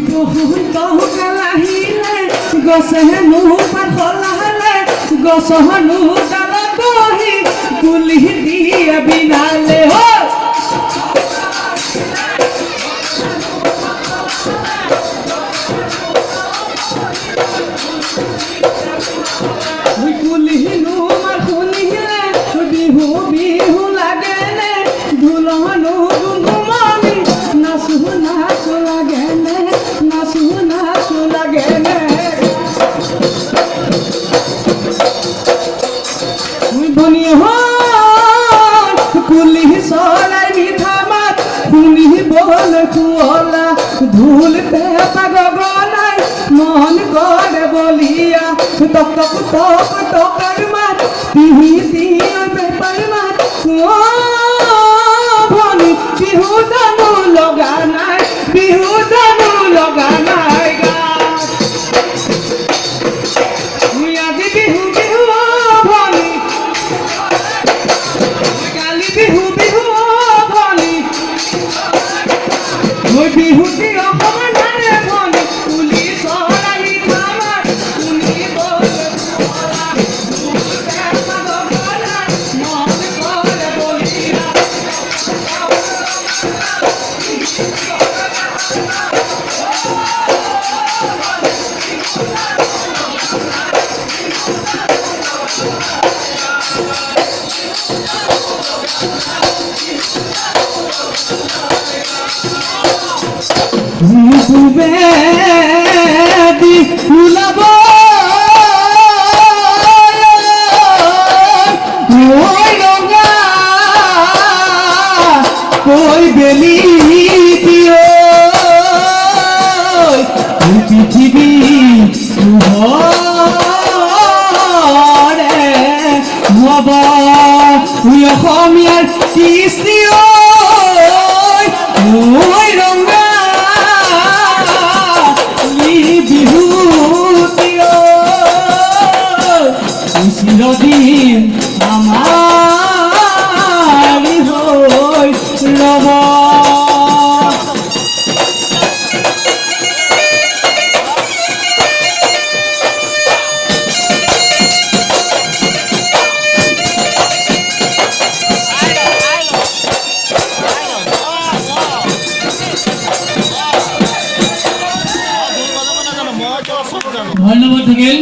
বসন্ত কাল আহিলে গছে হেনো পাত সলালে গছ হেনো ডালত বহি কুলি দিয়ে বিনালে কুলিনো মাৰ শুনিলে বিহু বিহু লাগেনে ঢোলনো গুমগুমনি নাচো নাচো লাগেনে নাচো নাচো লাগেনে বনি কুলি চৰাই মিঠা মাত শুনিবলৈ শুৱলা ঢোল পেঁপা গগনাই মন কৰে বলিয়া টক টক টক টকাৰ মাত পিহি দিয়ে পেঁপাৰ মাত ভনী বিহু জানো লগা নাই বিহু জানো লগা নাই আজি বিহু বিহু ভনী কালি বিহু বিহু ভনী মই বিহু দি অকমান নাৰে ভনী কুলি চৰাই মিঠা মাত শুনিবলৈ শুৱলা ঢোল পেঁপা গগনাই মন কৰে বলিয়া বেদি ওলাব ৰঙা কৈ বেলি পৃথিৱী পোহৰে হব অসমীয়াৰ কৃষ্টি ৰঙা বিহু চিৰদিন আমাৰ হৈ ৰব ধন্যবাদ থাকিল।